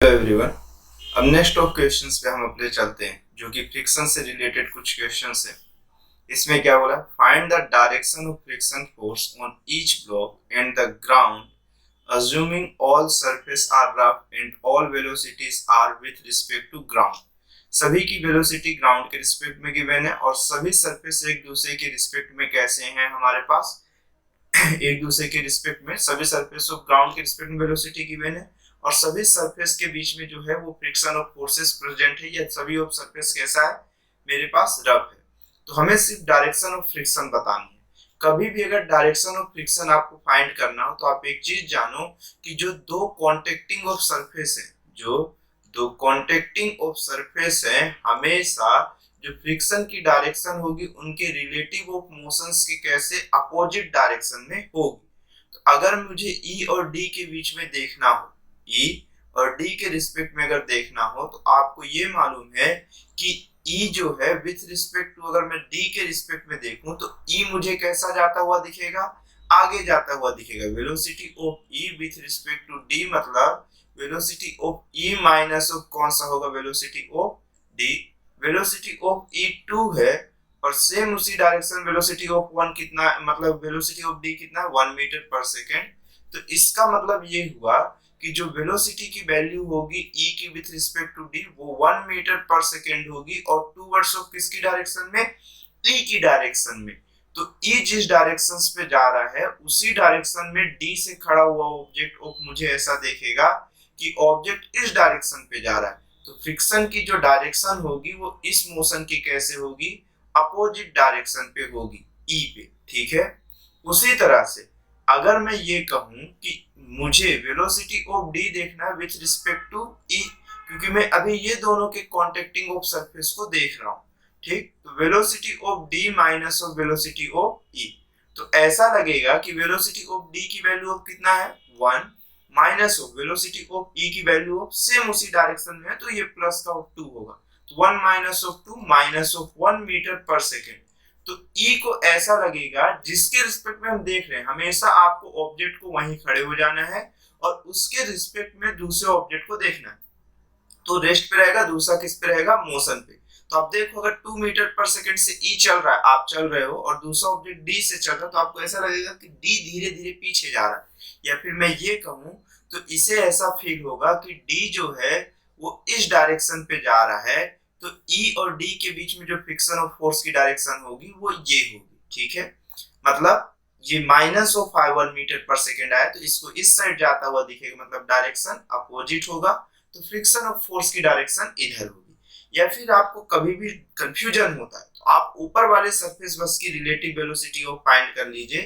Hello everyone. अब next of questions पे हम अपने चलते हैं जो कि फ्रिक्शन से रिलेटेड कुछ क्वेश्चंस है। इसमें क्या बोला, find the direction of friction force on each block and the ground assuming all surface are rough and all velocities are with respect to ground। सभी की वेलोसिटी ग्राउंड के रिस्पेक्ट में गिवन है और सभी सरफेस एक दूसरे के रिस्पेक्ट में कैसे हैं हमारे पास एक दूसरे के रिस्पेक्ट में सभी सरफेस ऑफ ग्राउंड के रिस्पेक्ट में वेलोसिटी गिवन है और सभी सरफेस के बीच में जो है वो फ्रिक्शन ऑफ फोर्सेस प्रेजेंट है या सभी ऑफ सरफेस कैसा है मेरे पास रफ है। तो हमें सिर्फ डायरेक्शन ऑफ फ्रिक्शन बतानी है। कभी भी अगर डायरेक्शन ऑफ फ्रिक्शन आपको फाइंड करना हो तो आप एक चीज जानो कि जो दो कॉन्टेक्टिंग ऑफ सरफेस है हमेशा जो फ्रिक्शन की डायरेक्शन होगी उनके रिलेटिव ऑफ मोशंस के कैसे अपोजिट डायरेक्शन में होगी। तो अगर मुझे ई और डी के बीच में देखना हो, ई और डी के रिस्पेक्ट में अगर देखना हो तो आपको ये मालूम है कि ई जो है विथ रिस्पेक्ट टू अगर मैं डी के रिस्पेक्ट में देखूं तो ई मुझे कैसा जाता हुआ दिखेगा, आगे जाता हुआ दिखेगा। Velocity of E with respect to D मतलब velocity of E minus of कौन सा होगा, velocity of D. Velocity of E 2 है और सेम उसी डायरेक्शन वेलोसिटी ऑफ 1 कितना, मतलब वेलोसिटी ऑफ डी कितना, 1 मीटर पर सेकेंड। तो इसका मतलब ये हुआ कि जो वेलोसिटी की वैल्यू होगी ई की विथ रिस्पेक्ट टू डी वो 1 मीटर पर सेकेंड होगी और टूवर्ड्स ऑफ किसकी डायरेक्शन में, ई की डायरेक्शन में। तो ई जिस डायरेक्शन पे जा रहा है उसी डायरेक्शन में डी से खड़ा हुआ ऑब्जेक्ट ऑफ मुझे ऐसा देखेगा कि ऑब्जेक्ट इस डायरेक्शन पे जा रहा है। तो फ्रिक्शन की जो डायरेक्शन होगी वो इस मोशन की कैसे होगी, अपोजिट डायरेक्शन पे होगी, ई पे। ठीक है, उसी तरह से अगर मैं ये कहूं कि मुझे वेलोसिटी ऑफ डी देखना है विथ रिस्पेक्ट टू ई, क्योंकि मैं अभी ये दोनों के कॉन्टेक्टिंग ऑफ सरफेस को देख रहा हूं, ठीक। तो velocity of D minus of velocity of E, तो ऐसा लगेगा कि वेलोसिटी ऑफ डी की वैल्यू ऑफ कितना है 1 minus of velocity of E की वैल्यू ऑफ सेम उसी डायरेक्शन में है तो ये प्लस का ऑफ 2 होगा। तो 1 minus of 2 minus of 1 metre पर सेकेंड। तो ई को ऐसा लगेगा जिसके रिस्पेक्ट में हम देख रहे हैं हमेशा आपको ऑब्जेक्ट को वहीं खड़े हो जाना है और उसके रिस्पेक्ट में दूसरे ऑब्जेक्ट को देखना है। तो रेस्ट पे रहेगा, दूसरा किस पे रहेगा, मोशन पे। तो आप देखो अगर 2 मीटर पर सेकेंड से ई चल रहा है, आप चल रहे हो और दूसरा ऑब्जेक्ट डी से चल रहा है तो आपको ऐसा लगेगा कि डी धीरे धीरे पीछे जा रहा है। या फिर मैं ये कहूं तो इसे ऐसा फील होगा कि डी जो है वो इस डायरेक्शन पे जा रहा है तो ई और डी के बीच में जो फ्रिक्शन ऑफ फोर्स की डायरेक्शन होगी वो ये होगी। ठीक है, मतलब ये माइनस ऑफ 1 मीटर पर सेकेंड आया तो इसको इस साइड जाता हुआ दिखेगा, मतलब डायरेक्शन अपोजिट होगा। तो फ्रिक्शन ऑफ फोर्स की डायरेक्शन इधर होगी। या फिर आपको कभी भी कंफ्यूजन होता है तो आप ऊपर वाले सरफेस बस की रिलेटिव वेलोसिटी ऑफ फाइंड कर लीजिए।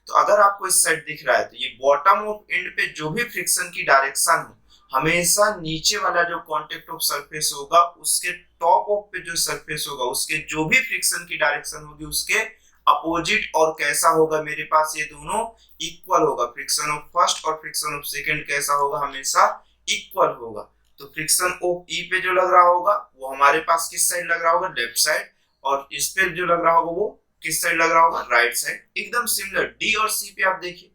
तो अगर आपको इस साइड दिख रहा है तो ये बॉटम ऑफ एंड पे जो भी फ्रिक्शन की डायरेक्शन हो हमेशा नीचे वाला जो कांटेक्ट ऑफ सरफेस होगा उसके टॉप ऑफ पे जो सरफेस होगा उसके जो भी फ्रिक्शन की डायरेक्शन होगी उसके अपोजिट और कैसा होगा मेरे पास, ये दोनों इक्वल होगा। फ्रिक्शन ऑफ फर्स्ट और फ्रिक्शन ऑफ सेकंड कैसा होगा, हमेशा इक्वल होगा। तो फ्रिक्शन ऑफ ई पे जो लग रहा होगा वो हमारे पास किस साइड लग रहा होगा, लेफ्ट साइड, और इस पे जो लग रहा होगा वो किस साइड लग रहा होगा, राइट साइड। एकदम सिमिलर। डी और सी पे आप देखिए,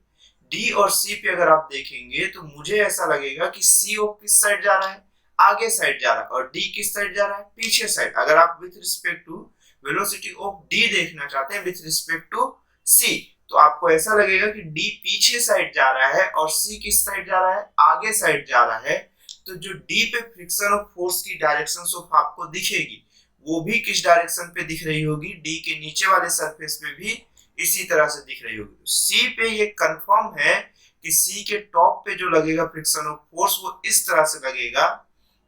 डी और सी पे अगर आप देखेंगे तो मुझे ऐसा लगेगा कि सी ऑफ किस साइड जा रहा है, आगे साइड जा रहा है, और डी किस साइड जा रहा है, पीछे साइड। अगर आप with respect to velocity of D देखना चाहते हैं विथ रिस्पेक्ट टू सी तो आपको ऐसा लगेगा कि डी पीछे साइड जा रहा है और सी किस साइड जा रहा है, आगे साइड जा रहा है। तो जो डी पे फ्रिक्शन ऑफ फोर्स की डायरेक्शन ऑफ आपको दिखेगी वो भी किस डायरेक्शन पे दिख रही होगी, डी के नीचे वाले सरफेस पे भी इसी तरह से दिख रही होगी। सी पे ये कंफर्म है कि सी के टॉप पे जो लगेगा फ्रिक्शन ऑफ फोर्स वो इस तरह से लगेगा,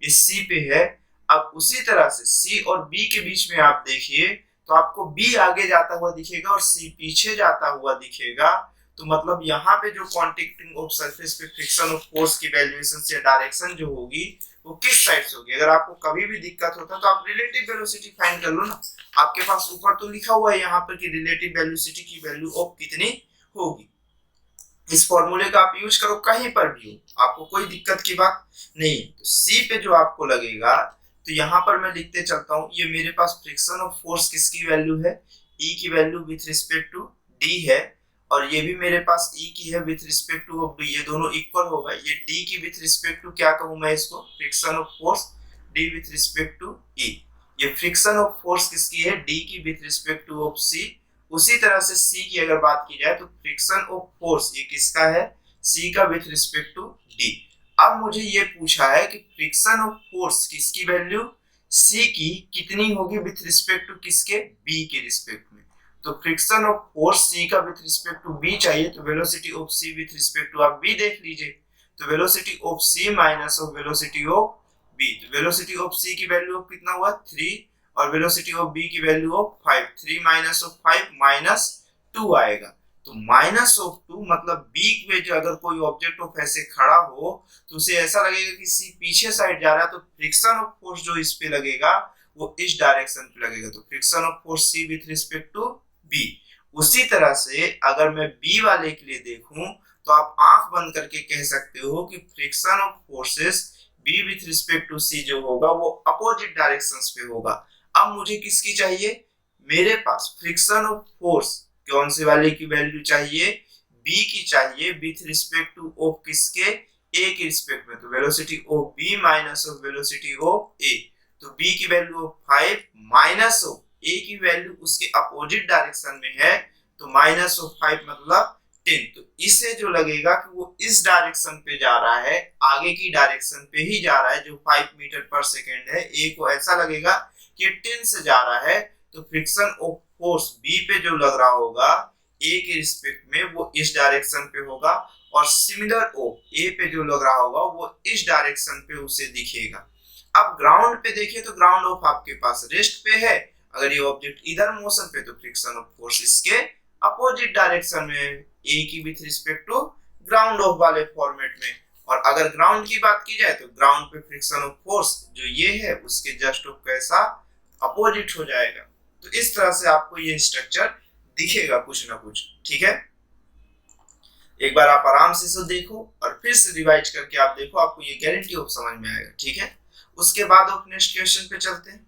इस सी पे है। अब उसी तरह से सी और बी के बीच में आप देखिए तो आपको बी आगे जाता हुआ दिखेगा और सी पीछे जाता हुआ दिखेगा। तो मतलब यहाँ पे जो कॉन्टेक्टिंग ऑफ सरफेस पे फ्रिक्शन ऑफ फोर्स की वैल्यूएशन या डायरेक्शन जो होगी वो किस साइड से होगी। अगर आपको कभी भी दिक्कत होता है तो आप रिलेटिव वेलोसिटी फाइंड कर लो ना। आपके पास ऊपर तो लिखा हुआ है यहाँ पर कि रिलेटिव वेलोसिटी की वैल्यू ऑफ कितनी होगी। इस फॉर्मूले का आप यूज करो कहीं पर भी हो, आपको कोई दिक्कत की बात नहीं। तो सी पे जो आपको लगेगा तो यहाँ पर मैं लिखते चलता हूँ, ये मेरे पास फ्रिक्शन ऑफ फोर्स किसकी वैल्यू है, ई की value with respect to D है और ये भी मेरे पास E की है with respect to of D, ये दोनों इक्वल होगा। ये D की विथ रिस्पेक्ट टू क्या कहूं मैं इसको, friction of force D with respect to E। ये फ्रिक्शन ऑफ फोर्स किसकी है, D की with respect to of C। उसी तरह से C की अगर बात की जाए तो फ्रिक्शन ऑफ फोर्स ये किसका है, C का विथ रिस्पेक्ट टू D। अब मुझे ये पूछा है कि फ्रिक्शन ऑफ फोर्स किसकी वैल्यू C की कितनी होगी विथ रिस्पेक्ट टू किसके, B के रिस्पेक्ट में। तो फ्रिक्शन ऑफ फोर्स C का विथ रिस्पेक्ट टू B चाहिए, तो velocity of C with respect to आप B देख लीजिए। तो velocity of C minus of velocity of B, तो वेलोसिटी ऑफ C की वैल्यू ऑफ कितना हुआ 3 और वेलोसिटी ऑफ B की value of 5, 3 minus of 5 minus 2 आएगा। तो माइनस ऑफ 2 मतलब B में जो अगर कोई ऑब्जेक्ट ऑफ ऐसे खड़ा हो तो उसे ऐसा लगेगा कि C पीछे साइड जा रहा है, तो फ्रिक्शन ऑफ फोर्स जो इस पे लगेगा वो इस डायरेक्शन पे लगेगा। तो friction of force C with respect to B। उसी तरह से अगर मैं B वाले के लिए देखूं तो आप आंख बंद करके कह सकते हो कि friction of forces B with respect to C जो होगा वो अपोजिट डायरेक्शंस पे होगा। अब मुझे किसकी चाहिए, मेरे पास फ्रिक्शन ऑफ फोर्स कौन से वाले की वैल्यू चाहिए, B की चाहिए विथ रिस्पेक्ट टू ऑफ किसके, A के रिस्पेक्ट में। तो velocity of B minus of velocity of A, तो B की value of 5 minus of A की वैल्यू उसके अपोजिट डायरेक्शन में है, तो माइनस ऑफ 5 मतलब 10। तो इसे जो लगेगा कि वो इस डायरेक्शन पे जा रहा है, आगे की डायरेक्शन पे ही जा रहा है जो 5 मीटर पर सेकेंड है, A को ऐसा लगेगा कि 10 से जा रहा है। तो फ्रिक्शन ऑफ फोर्स B पे जो लग रहा होगा A के रिस्पेक्ट में वो इस डायरेक्शन पे होगा, और सिमिलर ऑफ A पे जो लग रहा होगा वो इस डायरेक्शन पे उसे दिखेगा। अब ग्राउंड पे देखिए तो ग्राउंड ऑफ आपके पास रेस्ट पे है, अगर ये ऑब्जेक्ट इधर मोशन पे तो फ्रिक्शन ऑफ फोर्स इसके अपोजिट डायरेक्शन में A की with respect to ground of वाले फॉर्मेट में। और अगर ग्राउंड की बात की जाए तो ग्राउंड पे फ्रिक्शन ऑफ फोर्स जो ये है उसके जस्ट ऑफ कैसा अपोजिट हो जाएगा। तो इस तरह से आपको ये स्ट्रक्चर दिखेगा कुछ ना कुछ, ठीक है। एक बार आप आराम से इसे देखो और फिर से रिवाइज करके आप देखो, आपको ये गारंटी ऑफ समझ में आएगा, ठीक है। उसके बाद आप नेक्स्ट क्वेश्चन पे चलते हैं।